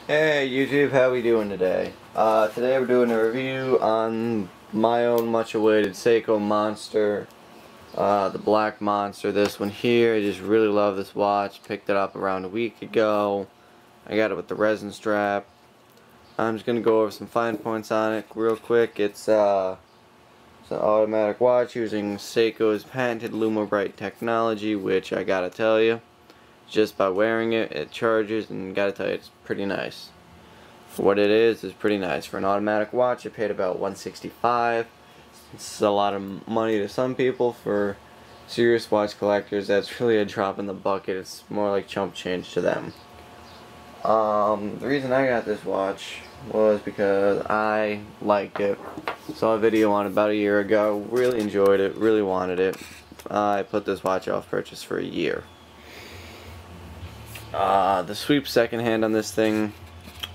Hey YouTube, how we doing today? Today we're doing a review on my own much awaited Seiko Monster, the Black Monster. This one here, I just really love this watch. Picked it up around a week ago. I got it with the resin strap. I'm just gonna go over some fine points on it real quick. It's an automatic watch using Seiko's patented LumaBright technology, which I gotta tell you, just by wearing it, it charges, and gotta tell you, it's pretty nice. For what it is pretty nice. For an automatic watch, I paid about $165. It's a lot of money to some people. For serious watch collectors, that's really a drop in the bucket. It's more like chump change to them. The reason I got this watch was because I liked it. Saw a video on it about a year ago, really enjoyed it, really wanted it. I put this watch off purchase for a year. The sweep secondhand on this thing,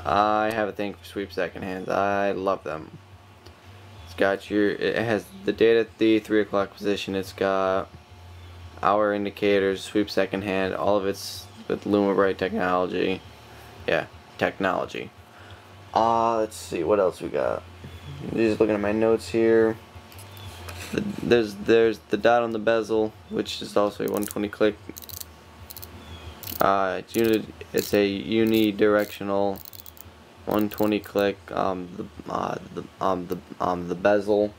I have a thing for sweep secondhands. I love them. It's got it has the date at the 3 o'clock position. It's got hour indicators, sweep secondhand, all of it's with LumaBright technology. Yeah, technology. Let's see what else we got. Just looking at my notes here. There's the dot on the bezel, which is also a 120 click. It's a unidirectional 120 click. The bezel.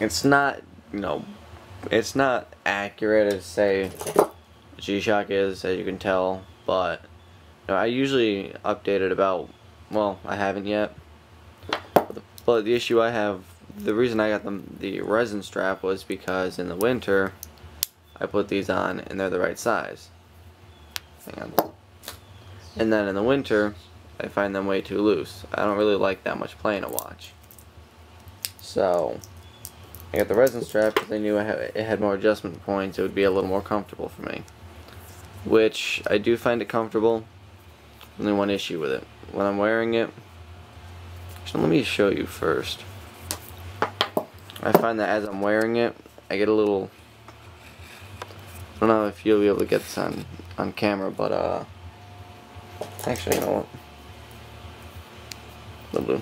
It's not, it's not accurate as say G-Shock is, as you can tell, but I usually update it about, well, I haven't yet. But the issue I have, the reason I got the resin strap was because in the winter I put these on and they're the right size. Hang on. And then in the winter I find them way too loose. I don't really like that much playing a watch. So I got the resin strap because I knew it had more adjustment points. It would be a little more comfortable for me. Which I do find it comfortable. Only one issue with it. When I'm wearing it, actually, let me show you first. I find that as I'm wearing it, I get a little, I don't know if you'll be able to get this on camera, but actually, you know what?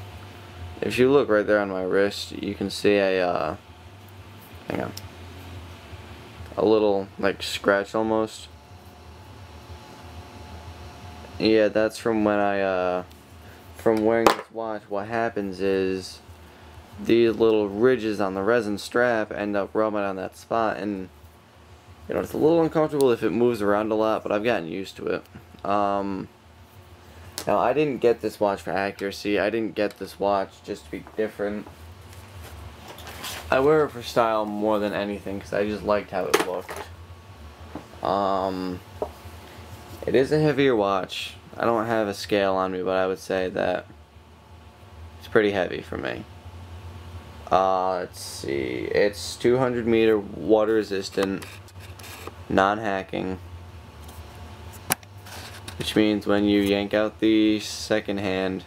If you look right there on my wrist, you can see a hang on, a little like scratch almost. Yeah, that's from when from wearing this watch. What happens is these little ridges on the resin strap end up rubbing on that spot, and it's a little uncomfortable if it moves around a lot, but I've gotten used to it. Now, I didn't get this watch for accuracy. I didn't get this watch just to be different. I wear it for style more than anything because I just liked how it looked. It is a heavier watch. I don't have a scale on me, but I would say that it's pretty heavy for me. Let's see. It's 200 meter water resistant, non-hacking, which means when you yank out the second hand,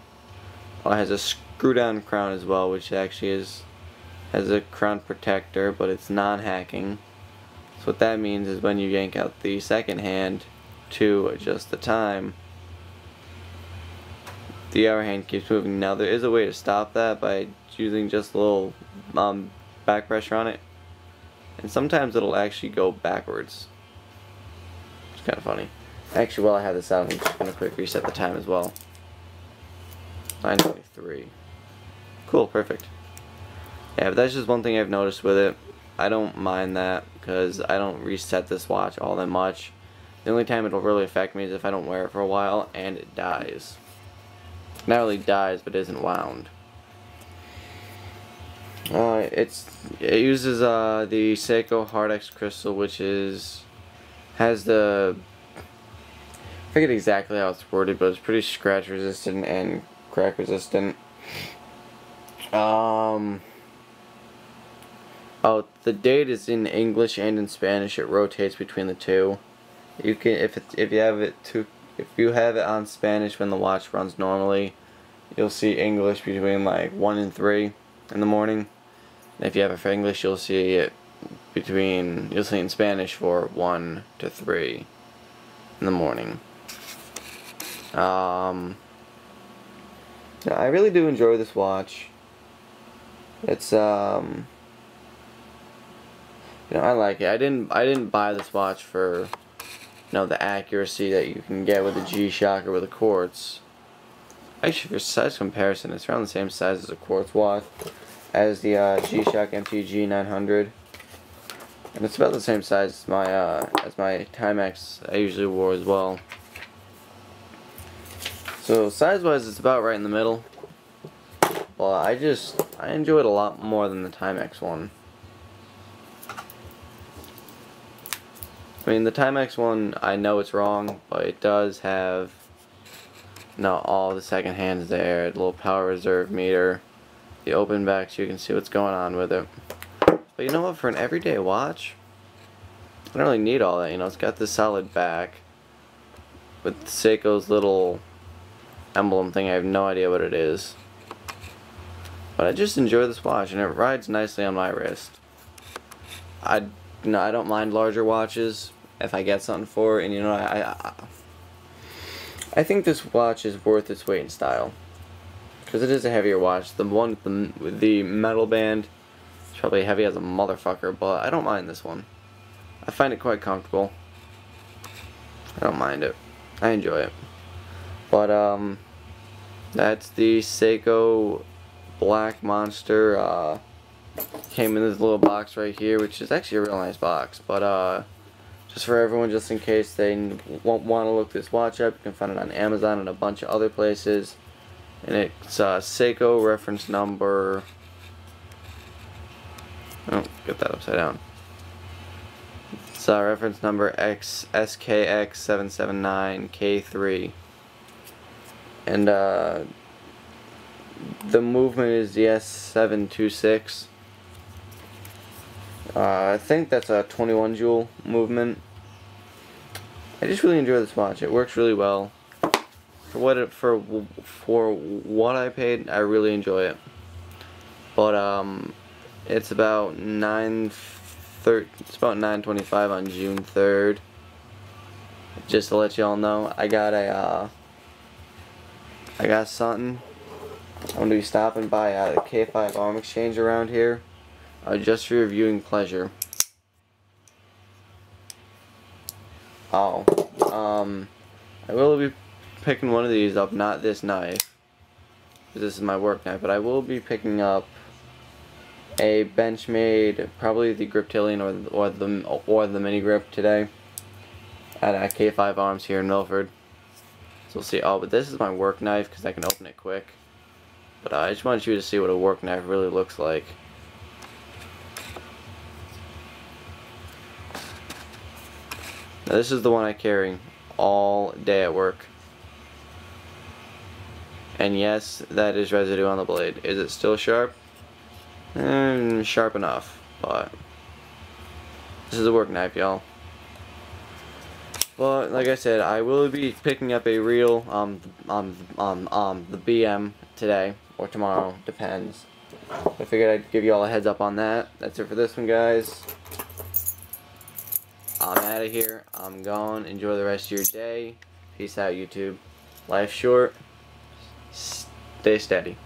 it has a screw down crown as well, which actually has a crown protector, but it's non-hacking. So what that means is when you yank out the second hand to adjust the time, the hour hand keeps moving. Now there is a way to stop that by using just a little back pressure on it, and sometimes it'll actually go backwards. It's kind of funny. Actually, while I have this out, I'm just going to quick reset the time as well. 9:23. Cool, perfect. Yeah, but that's just one thing I've noticed with it. I don't mind that because I don't reset this watch all that much. The only time it'll really affect me is if I don't wear it for a while and it dies. Not really dies, but isn't wound. It uses the Seiko Hard-X crystal, which has the, I forget exactly how it's worded, but it's pretty scratch resistant and crack resistant. Oh, the date is in English and in Spanish. It rotates between the two. You can, if you have it on Spanish when the watch runs normally, you'll see English between like 1 and 3 in the morning. And if you have it for English, you'll see it in Spanish for 1 to 3. in the morning. Yeah, I really do enjoy this watch. It's you know, I like it. I didn't buy this watch for, you know, the accuracy that you can get with a G-Shock or with a quartz. Actually, for size comparison, it's around the same size as a quartz watch, as the G-Shock MTG 900, and it's about the same size as my Timex I usually wore as well. So size-wise, it's about right in the middle. Well, I enjoy it a lot more than the Timex one. I mean, the Timex one, I know it's wrong, but it does have, you know, all the second hands there, the little power reserve meter, the open back so you can see what's going on with it. But you know what, for an everyday watch, I don't really need all that, you know, it's got this solid back with Seiko's little emblem thing. I have no idea what it is. But I just enjoy this watch, and it rides nicely on my wrist. I don't mind larger watches if I get something for it, and you know, I think this watch is worth its weight in style, because it is a heavier watch. The one with the metal band is probably heavy as a motherfucker, but I don't mind this one. I find it quite comfortable. I don't mind it. I enjoy it. But that's the Seiko Black Monster. Came in this little box right here, which is actually a real nice box. But just for everyone, just in case they won't want to look this watch up, you can find it on Amazon and a bunch of other places. And it's Seiko reference number. Oh, get that upside down. It's reference number SKX779K3. And the movement is the S726. I think that's a 21 jewel movement. I just really enjoy this watch. It works really well. For what I paid, I really enjoy it. But it's about 9:25 on June 3rd. Just to let y'all know, I got something. I'm going to be stopping by the K5 Arm Exchange around here, just for your viewing pleasure. Oh, I will be picking one of these up, not this knife, because this is my work knife, but I will be picking up a Benchmade, probably the Griptilian or the mini grip today, at K5 Arms here in Milford. So we'll see. Oh, but this is my work knife because I can open it quick. But I just want you to see what a work knife really looks like. Now this is the one I carry all day at work. And yes, that is residue on the blade. Is it still sharp? Sharp enough, but this is a work knife, y'all. But like I said, I will be picking up a real the BM today or tomorrow, depends. I figured I'd give you all a heads up on that. That's it for this one, guys. I'm out of here. I'm gone. Enjoy the rest of your day. Peace out, YouTube. Life's short. Stay steady.